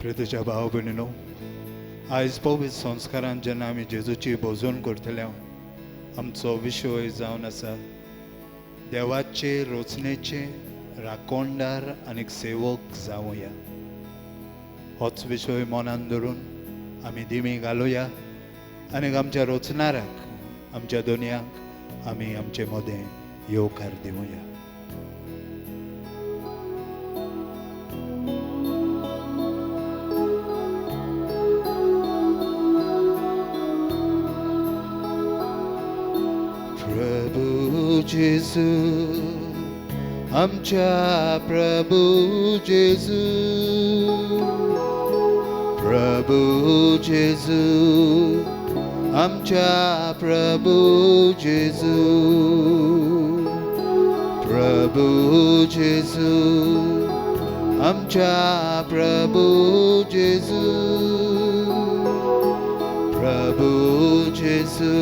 प्रितेच्या भाव भयणीनो, आयज पवित्र संस्कारांत जेन्ना आमी जेजूची भोजन करतले आमचो विशय जावन आसा देवाचे रोचणेचे राखणदार आनी सेवक जावया. होच विशय मनान धरून आमी दिमी घालुया आनी आमच्या रोचणाराक आमच्या दोनयांक आमी आमचे मोदें येवकार दिवया. प्रभु जेजू, आमच्या प्रभु जेजू, प्रभु जेजू, आमच्या प्रभु जेजू, प्रभु जेजू, आमच्या प्रभु जेजू, प्रभु जेजू,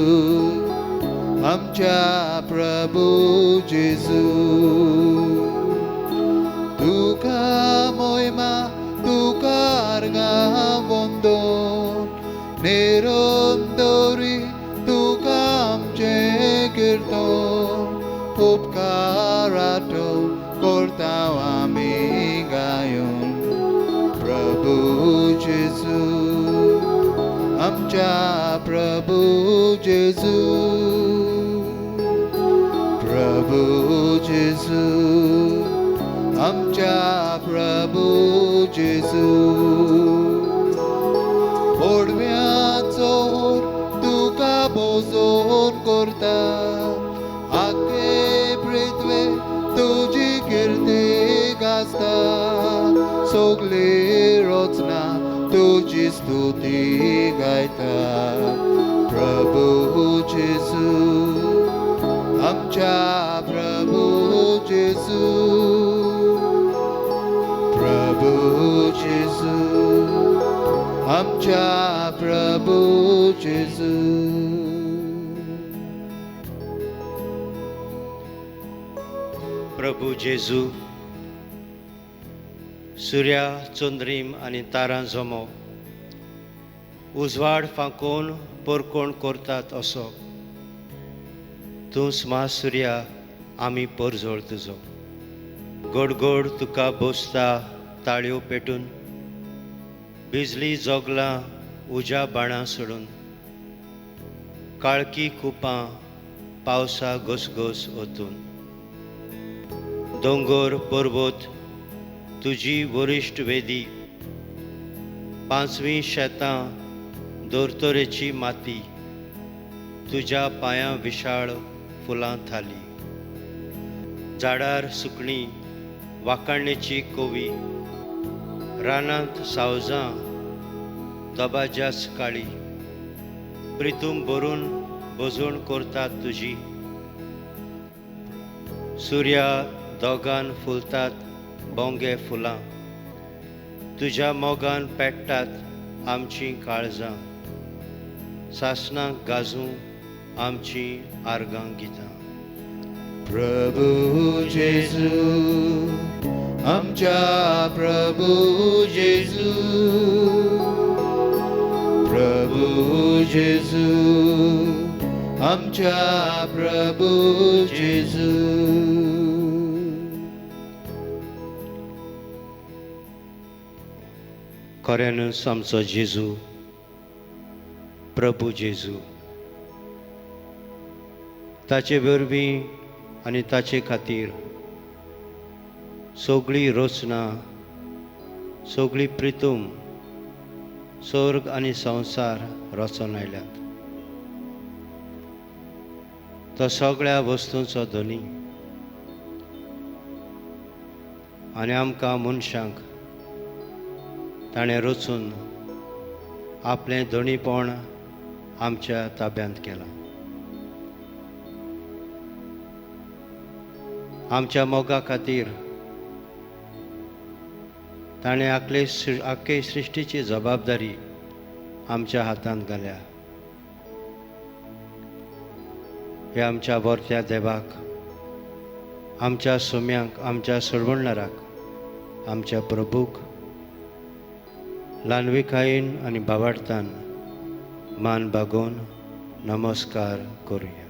आमच्या प्रभु जेजू. तुका मोहिमा, तुका वंदन, नेरोन दौरी तुका आमचे कीर्तन. उपकारातो करता आमी गायन. प्रभु जेजू, आमच्या प्रभु जेजू, प्रभु जेजू, आमच्या प्रभु जेजू. पोडव्याचो तुका भोजन करता, आखे पृथ्वे तुजी कीर्ती गाजता. सगली रचना तुजी स्तुती गायता. प्रभु जेजू, आमच्या प्रभु जेजू, प्रभु जेजू, आमच्या प्रभु जेजू. प्रभु जेजू, सुर्या चंद्रीम आनी तारां जमो उजवाड फांकोवन परकोण करतात असो तूं स्मास सुर्या आमी परजोळ तुजो. गोड गोड तुका बोसता ताळयो पेटून, बिजली जोगलां उज्या बाणां सोडून. काळकी कुपां पावसा घोसघोस ओतून. दोंगर पर्वत तुजी वरिश्ट वेदी, पांचवी शेतां दोरतोरेची माती. तुज्या पांयां विशाळ फुलां थाली. झाडार सुकणी वाकाणणेची कोवी, रानांत सावजां दबाज्या सकाळी. प्रितूम भरून भोजूण करतात तुजी. सुर्या दोगान फुलतात बोंगे फुलां. तुज्या मोगान पेट्टात आमचीं काळजां. सासणांक गाजूं आमचीं आर्गां गितां. प्रभु जेजू, आमच्या प्रभु जेजू, प्रभु जेजू, आमच्या प्रभु जेजू. खऱ्यानूच आमचो जेजू प्रभु जेजू. ताचे वरवीं आनी ताचे खातीर सगळी रोचना, सगळी प्रितूम, स्वर्ग आनी संवसार रचून आयल्यात. तो सगळ्या वस्तूंचो धनी आनी आमकां मनशांक ताणें रचून आपलें धणीपण आमच्या ताब्यांत केलां. आमच्या मोगा खातीर ताणें आख्खे सृश्टीची जबाबदारी आमच्या हातांत घाल्या. हे आमच्या वर्त्या देवाक, आमच्या सोम्यांक, आमच्या सोडवणदाराक, आमच्या प्रभूक ल्हानविकायेन आनी भावार्थान मान बागोवन नमस्कार करुया.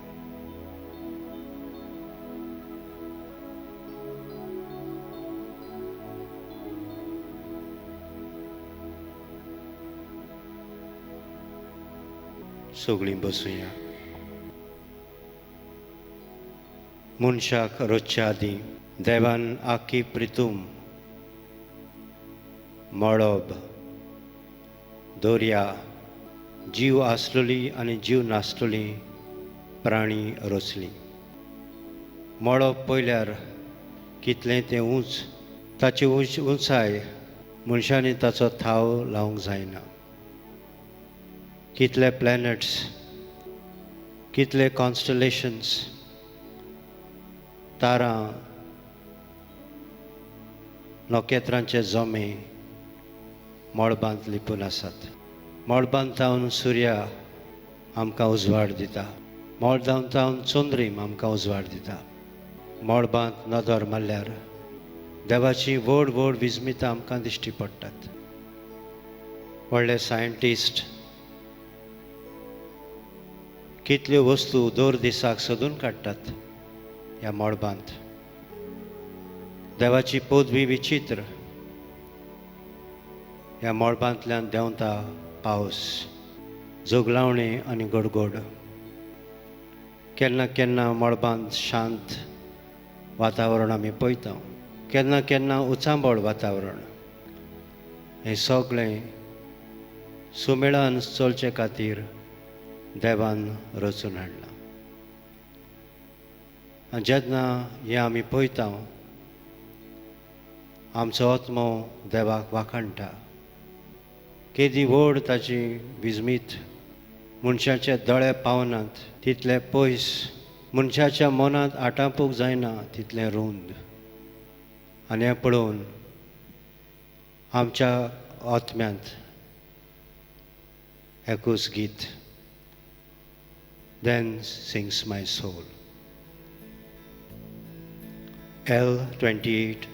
सगळीं बसुया. मनशाक रोजच्या आदीं देवान आखी प्रितूम मळब दर्या जीव आसलेली आनी जीव नासलेली प्राणी रचली. मळब पळयल्यार कितलें तें उंच, ताची उंचाय मनशांनी ताचो थाव लावंक जायना. कितले प्लॅनेट्स, कितले कॉन्स्टलेशन्स, तारां, नखेत्रांचे जोमे मळबांत लिपून आसात. मळबांत जावन सुर्या आमकां उजवाड दिता. मळबांत जावन चंद्रीम आमकां उजवाड दिता. मळबांत नदर मारल्यार देवाची व्हड व्हड विस्मितां आमकां दिश्टी पडटात. व्हडले सायंटिस्ट कितल्यो वस्तू दर दिसाक सोदून काडटात ह्या मळबांत. देवाची पदवी विचित्र. ह्या मळबांतल्यान देंवता पावस, जोगलावणे आनी गडगड. केन्ना केन्ना मळबांत शांत वातावरण आमी पळयता, केन्ना केन्ना उचांबळ वातावरण. हें सगळें सुमेळान चलचे खातीर देवान रचून हाडलां. आनी जेन्ना हें आमी पळयता, आमचो आत्मो देवाक वाखाणटा. केदी व्हड ताची विस्मीत. मनशाचे दोळे पावनात तितले पयस, मनशाच्या मनांत आटापूंक जायना तितलें रुंद. आनी हें पळोवन आमच्या आत्म्यांत एकूच गीत, Then sings my soul. L28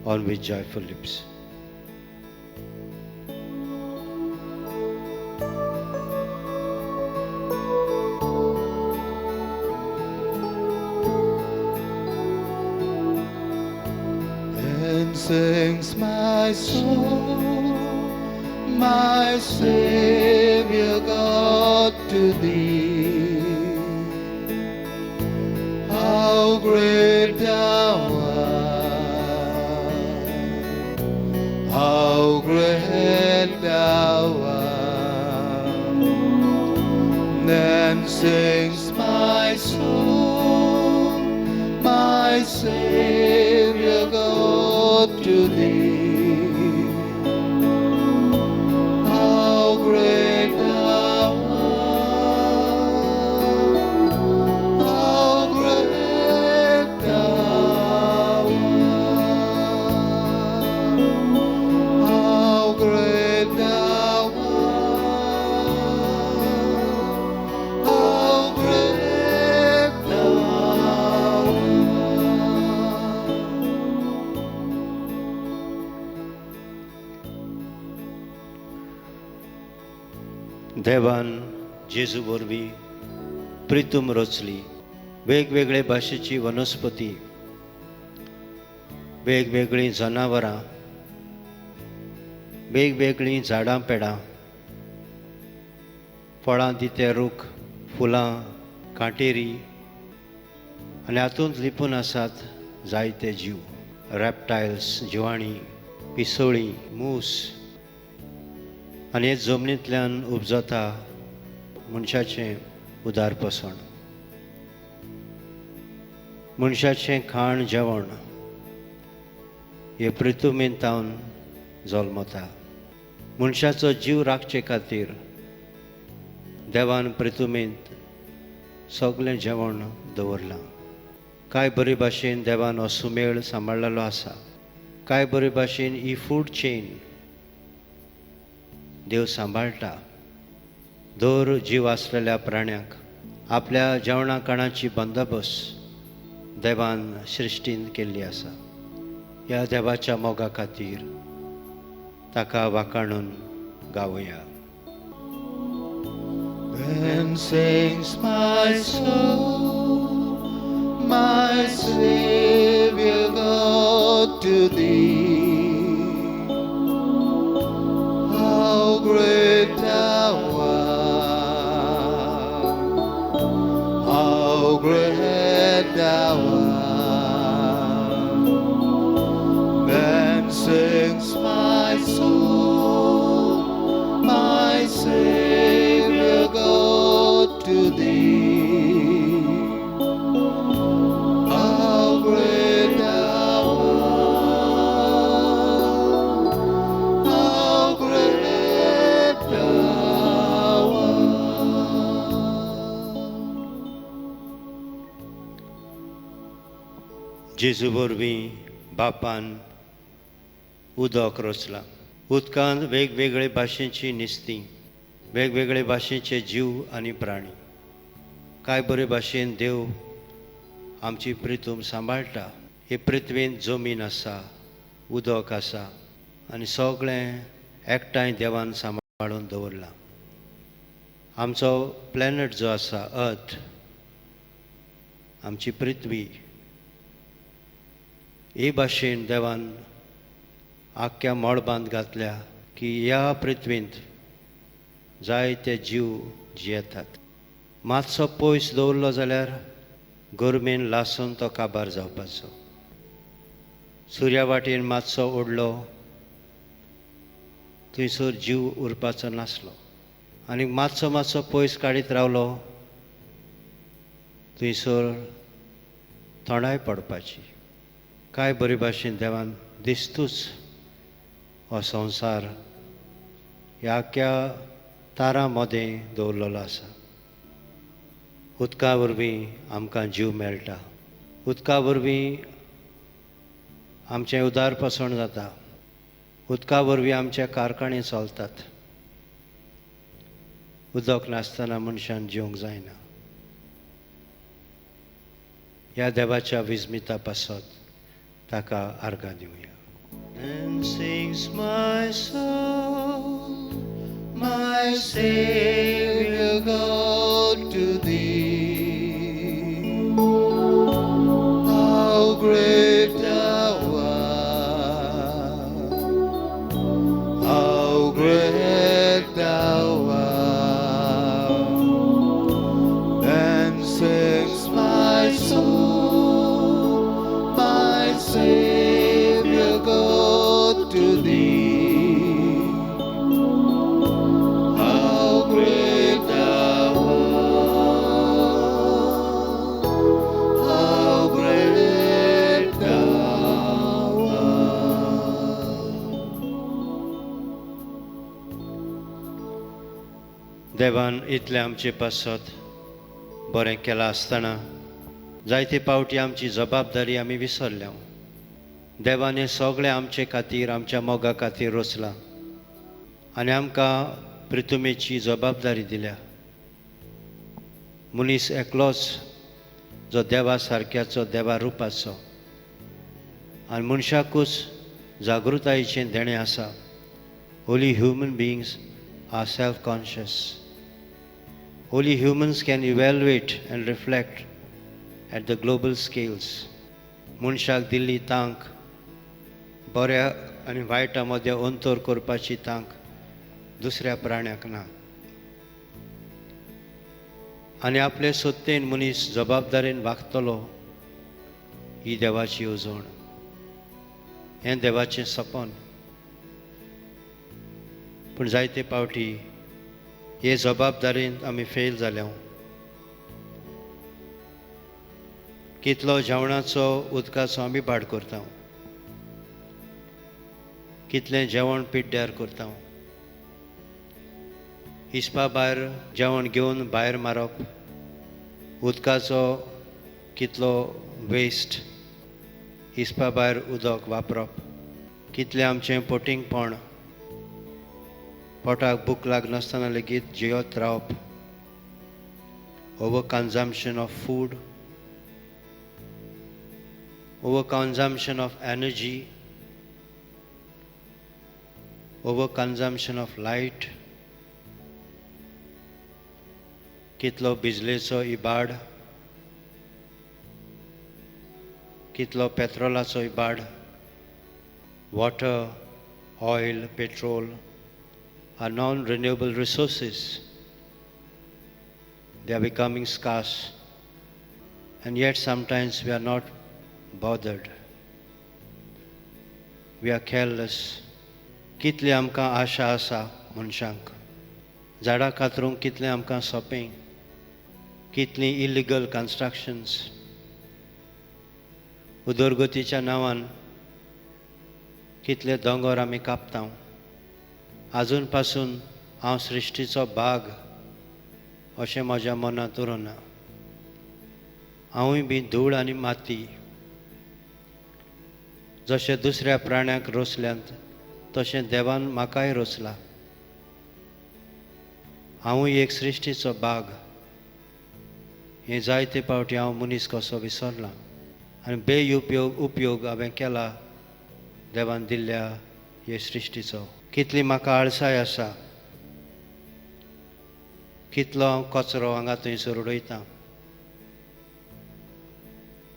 on with joyful lips. Then sings my soul, my Savior God, to thee. How great thou art, how great thou art. Then sings my soul, my Savior God, to thee. How great thou art, how great thou art, how great thou art, how great thou art. देवान जेजू वरवीं प्रितूम रचली. वेगवेगळे भाशेची वनस्पती, वेगवेगळीं जनावरां, वेगवेगळीं झाडां पेडां, फळां दिते रूख, फुलां, कांटेरी, आनी हातूंत लिपून आसात जायते जीव. रॅप्टायल्स, जिवाणी, पिसोळीं, मूस. आनी हे जमनींतल्यान उपजता मनशाचें उदारपसण. मनशाचें खाण जेवण हे प्रितुमेंतावन जल्मता. मनशाचो जीव राखचे खातीर देवान प्रितुमेंत सगळें जेवण दवरलां. कांय बरे भाशेन देवान हो सुमेळ सांबाळलेलो आसा. कांय बरे भाशेन ही फूड चेन देव सांबाळटा. दर जीव आसलेल्या प्राण्याक आपल्या जेवणा खाणाची बंदोबस्त देवान सृश्टीन केल्ली आसा. ह्या देवाच्या मोगा खातीर ताका वाखाणून गावया. Then sings my soul, my Savior God, to thee. How great thou art, how great thou art. Then sings my soul, my Savior God, to thee. How great thou art, how great thou art. जेजू वरवीं बापान उदक रचलां. उदकांत वेगवेगळे भाशेची निस्तीं, वेगवेगळे भाशेचे जीव आनी प्राणी. कांय बरे भाशेन देव आमची प्रितूम सांबाळटा. हे पृथ्वींत जमीन आसा, उदक आसा आनी सगळें एकठांय देवान सांबाळून दवरलां. आमचो प्लॅनट जो आसा, अर्थ, आमची पृथ्वी, हे भाशेन देवान आख्या मळबांत घातल्या की ह्या पृथ्वींत जायते जीव जियेतात. मातसो पयस दवरलो जाल्यार गरमेन लासून तो काबार जावपाचो. सुर्या वाटेन मातसो ओडलो थंयसर जीव उरपाचो नासलो. आनी मातसो मातसो पयस काडीत रावलो थंयसर थंडाय पडपाची. कांय बरे भाशेन देवान दिसतूच हो संवसार ह्या आख्या तारां मदें दवरलेलो आसा. उदका वरवीं आमकां जीव मेळटा. उदका वरवीं आमचें उदारपसण जाता. उदका वरवीं आमचे कारखाने चलतात. उदक नासतना मनशान जिवंक जायना. ह्या देवाच्या विस्मिता पासत ताका आर्गां Divya. And sings my soul, My Savior God, to thee. How great thou art, how great thou art. Then sings my soul, my Savior God, to thee. How great thou art, how great thou art. देवान इतलें आमचे पासत बरें केलां आसतना जायते फावटी आमची जबाबदारी आमी विसरल्या. देवान हें सगळें आमचे खातीर, आमच्या मोगा खातीर रचलां आनी आमकां प्रितुमेची जबाबदारी दिल्या. मनीस एकलोच जो देवा सारक्याचो, देवा रुपाचो आनी मनशाकूच जागृतायेचें देणें आसा. Only human beings are self-conscious. Only humans can evaluate and reflect at the global scales. मनशाक दिल्ली तांक, बऱ्या आनी वायटा मदें अंतर करपाची तांक दुसऱ्या प्राण्याक ना. आनी आपले सत्तेन मनीस जबाबदारेन वागतलो ही देवाची येवजण. हें देवाचें सपन. पूण जायते फावटी हे जबाबदारेन आमी फेल जाल्या. कितलो जेवणाचो, उदकाचो आमी भाड करता. कितलें जेवण पिड्ड्यार करता. हिसपा भायर जेवण घेवन भायर मारप. उदकाचो कितलो वेस्ट. हिसपा भायर उदक वापरप. कितलें आमचें पोटिंगपण. पोटाक भूक लागनासतना लेगीत जेवत रावप. Over consumption of food, over consumption of energy, overconsumption of light, कितलो बिजलेचो इबाड, कितलो पेट्रोलाचो इबाड, water, oil, petrol are non-renewable resources. They are becoming scarce, and yet sometimes we are not bothered. We are careless. कितली आमकां आशा आसा मनशांक, झाडां कातरूंक कितलें आमकां सोंपें, कितलीं इल्लिगल कन्स्ट्रक्शन्स, उदरगतीच्या नांवान कितले दोंगर आमी कापता. आजून पासून हांव सृश्टीचो भाग अशें म्हज्या मनांत उरूना. हांवूय बी धूळ आनी माती. जशें दुसऱ्या प्राण्याक रोसल्यांत तशें देवान म्हाकाय रोसला. हांवूय एक सृश्टीचो भाग. हें जायते फावटी हांव मनीस कसो विसरला आनी उपयोग हांवें केला देवान दिल्ल्या हे सृश्टीचो. कितली म्हाका आळसाय आसा, कितलो हांव कचरो हांगा थंयसर उडयतां,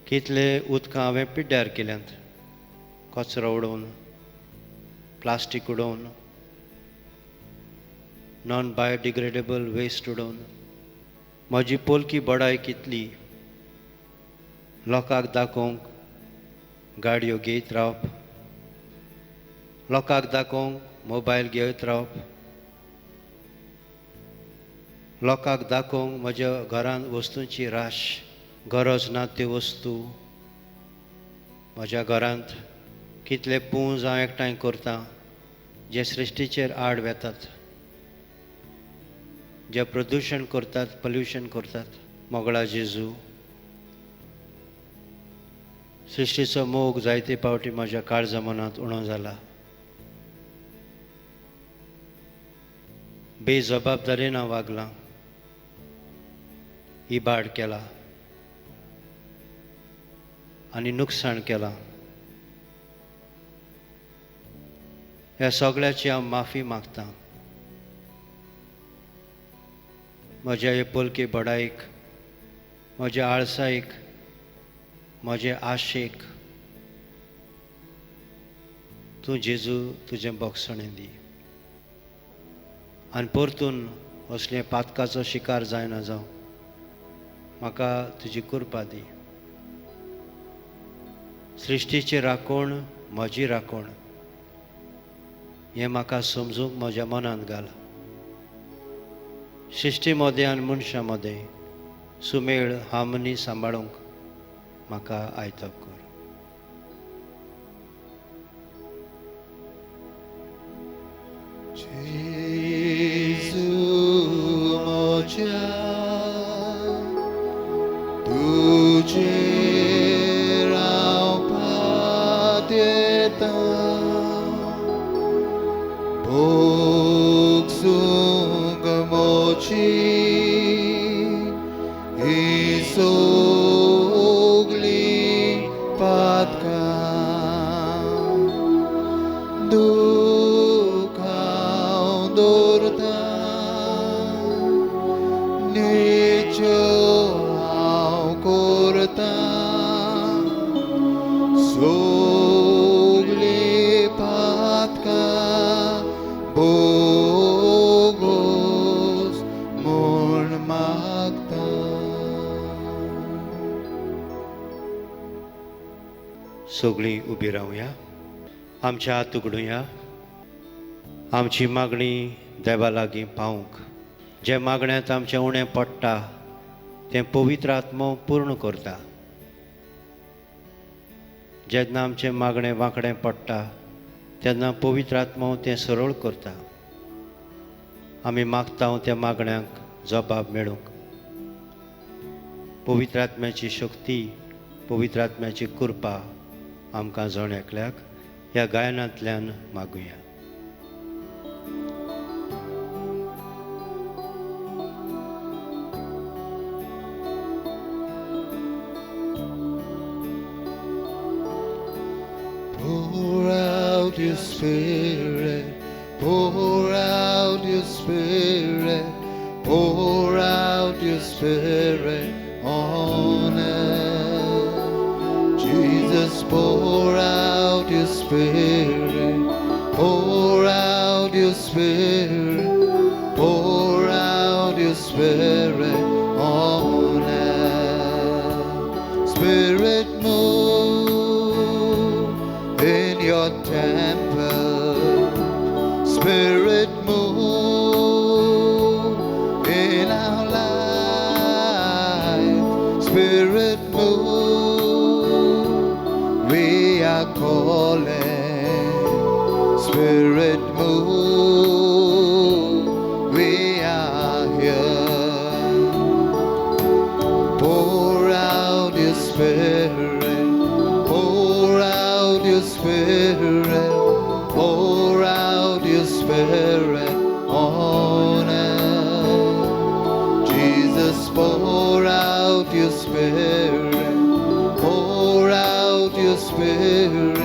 कितले उदकां हांवें पिड्ड्यार केल्यांत कचरो उडोवन, प्लास्टीक उडोवन, नॉन बायोडिग्रेडेबल वेस्ट उडोवन. म्हजी पोलकी बडाय कितली. लोकांक दाखोवंक गाडयो घेयत रावप, लोकांक दाखोवंक मोबायल घेयत रावप, लोकांक दाखोवंक म्हज्या घरांत वस्तूंची राश, गरज ना त्यो वस्तू म्हज्या घरांत. कितले पुंज हांव एकठांय करतां जे सृश्टीचेर आड वेतात, जे प्रदूशण करतात, पोल्युशन करतात. मोगळा जेजू, सृश्टीचो मोग जायते फावटी म्हज्या काळजा मनांत उणो जाला. बेजबाबदारेन हांव वागलां, इबाड केला आनी नुकसाण केलां. ह्या सगळ्याची हांव माफी मागतां. म्हज्या हे पोलके बडायक, म्हज्या आळसायक, म्हजे आशेक तूं जेजू तुजें बोगसणें दी आनी परतून असले पातकाचो शिकार जायना जावं. म्हाका तुजी कृपा दी. सृश्टीची राखण म्हजी राखण हें म्हाका समजूंक म्हज्या मनांत घाल. सृश्टी मदें आनी मनशा मदें सुमेळ हार्मनी सांबाळूंक म्हाका आयतो कर. जेजू म्हज्या तुजेर हांव पातयेतां, भोगसूंक म्हजी ही सगळीं पातकां. दूख हांव दवरतां, न्हेज्यो हांव करतां, सगळीं पातकां बोगोस म्हूण मागतां. सगळीं उबी रावया, आमचे हात उगडुया. आमची मागणी देवा लागीं पावूंक. जे मागण्यांत आमचें उणें पडटा तें पवित्र आत्मो पूर्ण करता. जेन्ना आमचें मागणें वांकडें पडटा तेन्ना पवित्र आत्मो तें सरळ करता. आमी मागता त्या मागण्यांक जबाब मेळूंक. पवित्र आत्म्याची शक्ती, पवित्र आत्म्याची कृपा आमकां जण एकल्याक ह्या गायनांतल्यान मागुया. Pour out your spirit, Pour out your Spirit, pour out your Spirit on us. Jesus, pour out your Spirit, pour out your Spirit, pour out your Spirit on us. Spirit, move in your temple. Spirit, move in our life. Spirit, move, we are calling. Spirit, move, we are here. Pour out your Spirit, pour out your Spirit, pour out your Spirit on us. Jesus, pour out your Spirit, pour out your Spirit,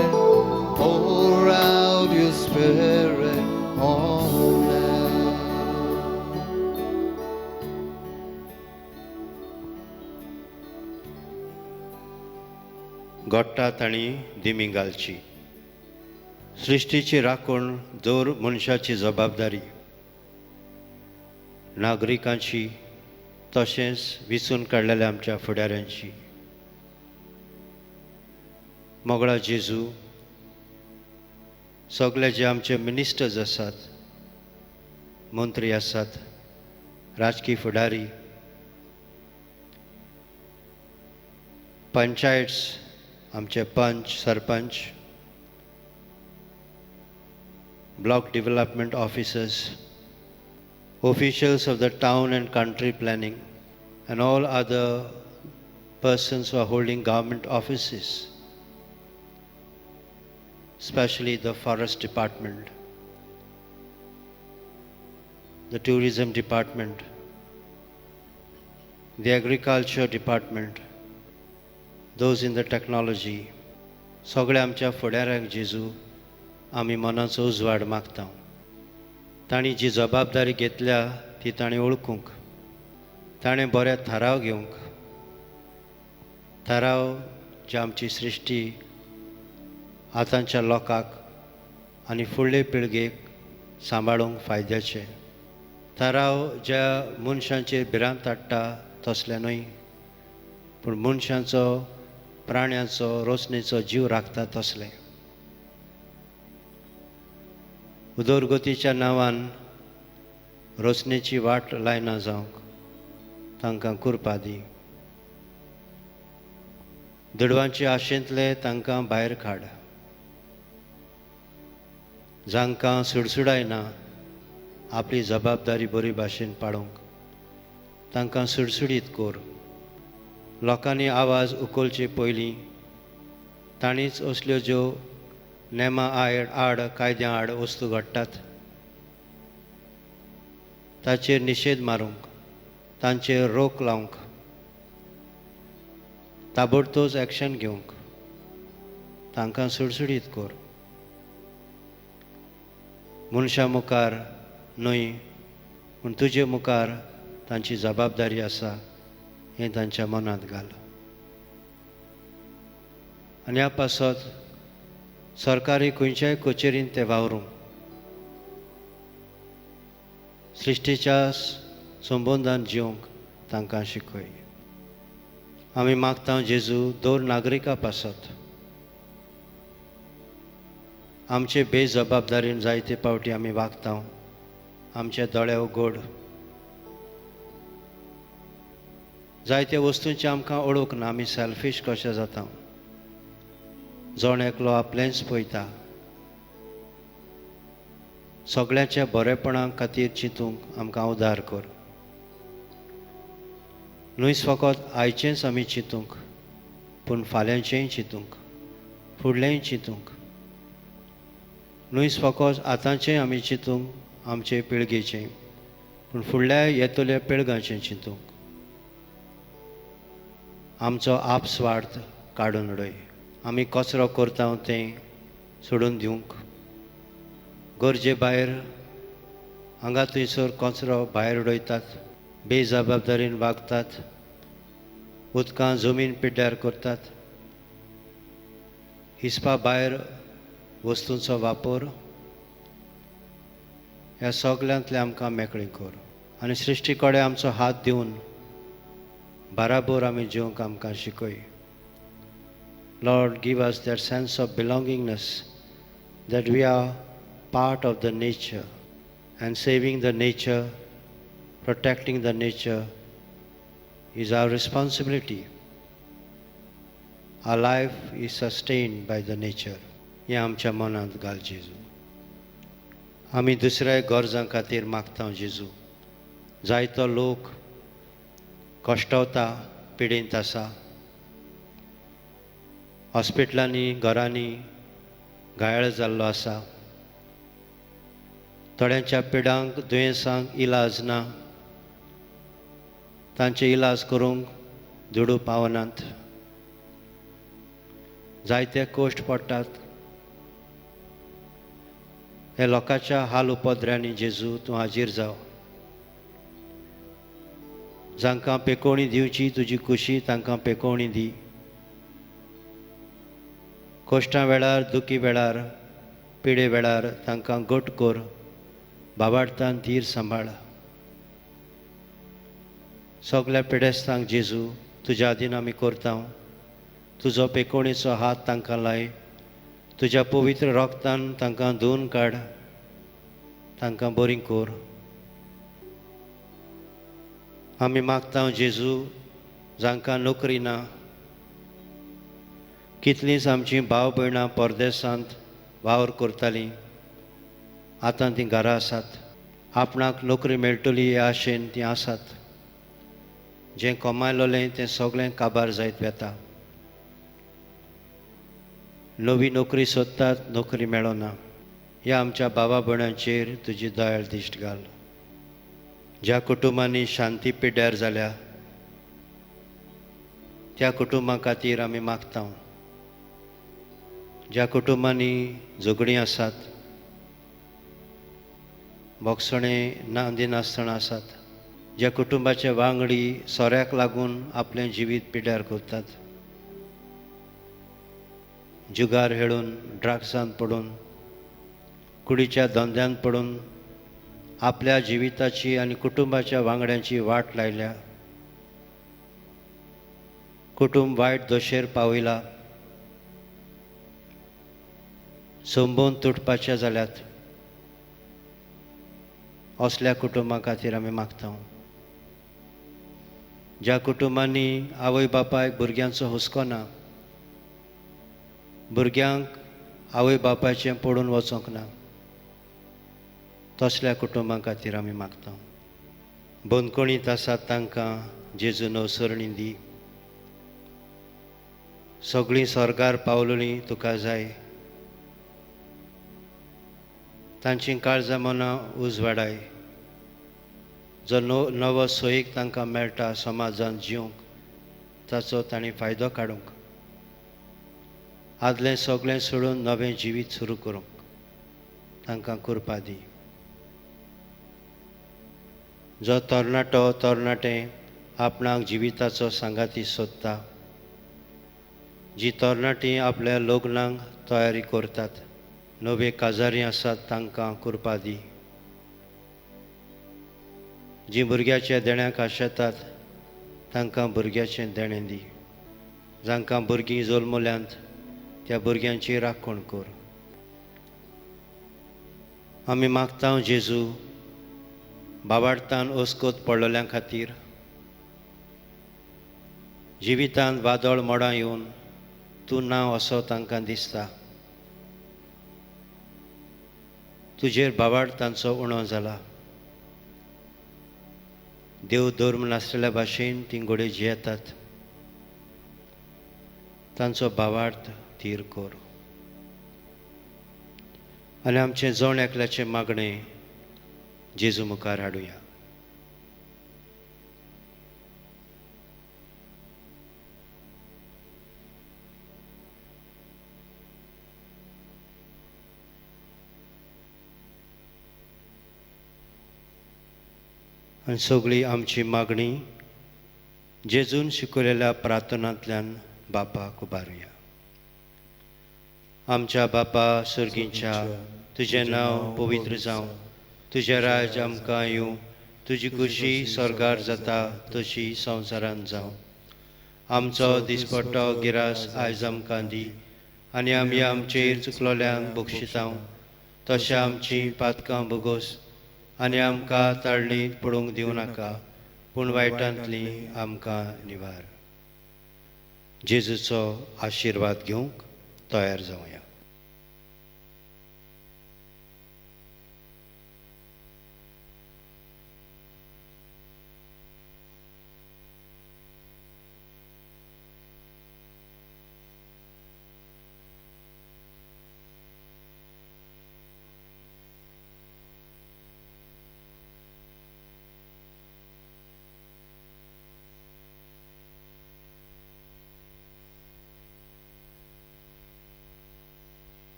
pour out your Spirit on us. गोट्टात आनी दिमी घालची. सृश्टीची राखण दर मनशाची जबाबदारी. नागरिकांची तशेंच विचून काडलेल्या आमच्या फुडाऱ्यांची. मोगळा जेजू, सगळे जे आमचे मिनिस्टर्स आसात, मंत्री आसात, राजकीय फुडारी, पंचायट्स, आमचे पंच, sarpanch, block development officers, officials of the town and country planning, and all other persons who are holding government offices, especially the forest department, the tourism department, the agriculture department, those in the technology, सगळे आमच्या फुडाऱ्यांक जेजू आमी मनाचो उजवाड मागता. तांणी जी जबाबदारी घेतल्या ती ताणें ओळखूंक, ताणें बरे थाराव घेवंक, थाराव जे आमची सृश्टी आतांच्या लोकांक आनी फुडले पिळगेक सांबाळूंक फायद्याचे. थाराव ज्या मनशांचेर भिरांत हाडटा तसले न्हय, पूण मनशांचो, प्राण्यांचो, रोसणेचो जीव राखता तसले. उदरगतीच्या नांवान रोसणेची वाट लायना जावंक तांकां कुरपा दी. दुडवांचे आशेंतले तांकां भायर काड. जांकां सुडसुडायना आपली जबाबदारी बरी भाशेन पाळूंक तांकां सुडसुडीत कोर. लोकांनी आवाज उखलचे पयलीं तांणीच असल्यो ज्यो नेमा आड, कायद्या आड वस्तू घडटात ताचेर निशेध मारूंक, तांचेर रोक लावंक, ताबडतोब एक्शन घेवंक तांकां सुडसुडीत कोर. मनशा मुखार न्हय, पूण तुजे मुखार तांची जबाबदारी आसा हें तांच्या मनांत घाल. आनी ह्या पासत सरकारी खंयच्याय कचेरींत ते वावरूंक, सृश्टीच्या संबंदान जिवंक तांकां शिकय. आमी मागता जेजू दोन नागरिकां पासत आमचे बेजबाबदारीन जायते पावटी आमी वागता. आमचे दोळे उगड. जायते वस्तूंची आमकां ओळख ना. आमी सेल्फीश कशे जाता. जण एकलो आपलेंच पळयता. सगळ्यांच्या बरेपणा खातीर चिंतूंक आमकां उदार कर. न्हयच फकत आयचेंच आमी चिंतूंक, पूण फाल्यांचेंय चिंतूंक, फुडलेंय चिंतूंक. न्हयच फकत आतांचें आमी चिंतूंक आमचे पिळगेचें, पूण फुडल्या येतल्या पिळगांचें चिंतूंक. आमचो आपस्वार्थ काडून उडय. आमी कचरो करता तें सोडून दिवंक, गरजे भायर हांगा थंयसर कचरो भायर उडयतात, बेजबाबदारीन वागतात, उदकां जमीन पिड्ड्यार करतात, हिसपा भायर वस्तूंचो वापर, ह्या सगल्यांतले आमकां मेकळीं कर आनी सृश्टी कडेन आमचो हात दिवन बराबर आमी जिवंक आमकां शिकय. Lord, give us that sense of belongingness, that we are part of the nature, and saving the nature, protecting the nature is our responsibility. Our life is sustained by the nature. हें आमच्या मनांत घाल जेजू. आमी दुसऱ्या गरजां खातीर मागता जेजू. जायतो लोक कश्टावता, पिडेंत आसा, हॉस्पिटलांनी घरांनी घायल जाल्लो आसा, थोड्यांच्या पिडांक दुयेंसांक इलाज ना, तांचे इलाज करूंक दुडू पावनात, जायते कश्ट पडटात. हे लोकांच्या हाल उपद्र्यांनी जेजू तूं हाजीर जाव. जांकां पेकोवणी दिवची तुजी कुशी तांकां पेकोवणी दी. कश्टां वेळार, दुखी वेळार, पिडे वेळार तांकां घट कर, बाबार्थान धीर सांबाळ. सगल्या पिडेस्तांक जेजू तुज्या आदीन आमी करता. तुजो पेकोवणेचो हात तांकां लाय. तुज्या पवित्र रोगतान तांकां धुवन काड, तांकां बरीं कर. आमी मागता जेजू जांकां नोकरी ना, कितलींच आमचीं भाव भयणां परदेसांत वावर करतालीं, आतां तीं घरा आसात. आपणाक नोकरी मेळटली हे आशेन तीं आसात. जें कमायलोलें तें सगळें काबार जायत वेता. नवी नोकरी सोदतात, नोकरी मेळना. ह्या आमच्या भावा भयणांचेर तुजी दयाळ दिश्ट घाल. ज्या कुटुंबांनी शांती पिड्ड्यार जाल्या त्या कुटुंबां खातीर आमी मागता. ज्या कुटुंबांनी झगडीं आसात, बोगसणें नासतना आसात, ज्या कुटुंबाचे वांगडी सोऱ्याक लागून आपलें जिवीत पिड्ड्यार करतात, जुगार खेळून, ड्रग्सांत पडून, कुडीच्या धंद्यांत पडून आपल्या जिविताची आनी कुटुंबाच्या वांगड्यांची वाट लायल्या, कुटुंब वायट दशेर पावयला, संबोवन तुटपाचे जाल्यात, असल्या कुटुंबां खातीर आमी मागता. ज्या कुटुंबांनी आवय बापायक भुरग्यांचो हुस्को ना, भुरग्यांक आवय बापायचें पडून वचोंक ना, तसल्या कुटुंबां खातीर आमी मागता. बंदखणींत आसात तांकां जेजू नवसरणी दी. सगळीं स्वर्गार पावलोलीं तुका जाय. तांचीं काळजां मनां उजवाडाय. जो नवो सोयीक तांकां मेळटा समाजांत जिवंक, ताचो तांणी फायदो काडूंक, आदलें सगळें सोडून नवें जिवीत सुरू करूंक तांकां कृपा दी. जो तरणाटो तरणाटें आपणाक जिविताचो सांगाती सोदता, जीं तरणाटीं आपल्या लग्नाक तयारी करतात, नवे काजारी आसात तांकां कृपा दी. जीं भुरग्याच्या देण्याक आशेतात तांकां भुरग्याचें देणें दी. जांकां भुरगीं जल्मल्यांत त्या भुरग्यांची राखण कर. आमी मागता जेजू बाबार्थान ओस्कोत पडलेल्यां खातीर, जिवितांत वादळ मोडां येवन तूं ना असो तांकां दिसता. तुजेर बाबार्थ तांचो उणो जाला. देव धर्म नासलेल्या भाशेन तीं घोडे जियेतात. तांचो भावार्थ थीर कर. आनी आमचें जण एकल्याचें मागणें जेजू मुखार हाडुया. आनी सगळी आमची मागणी जेजून शिकयलेल्या प्रार्थनांतल्यान बापाक उबारुया. आमच्या बापा सर्गींच्या, तुजें नांव पवित्र जावं, तुजें राज आमकां येवं, तुजी खुशी स्वर्गार जाता तशी संवसारांत जावं. आमचो दिसपट्टो गिरास आयज आमकां दी, आनी आमी आमचेर चुकलोल्यांक बक्षितांव, तशें आमची पातकां भोगोस, आनी आमकां ताळणीत पडूंक दिवं नाका, पूण वायटांतली आमकां निवार. जेजूचो आशिर्वाद घेवंक तयार जावया.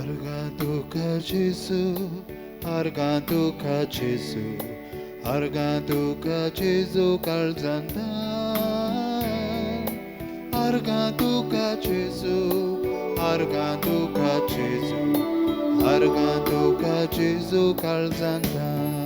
Argantuca Gesù, Argantuca Gesù, Argantuca Gesù calzanda. Argantuca Gesù, Argantuca Gesù, Argantuca Gesù calzanda.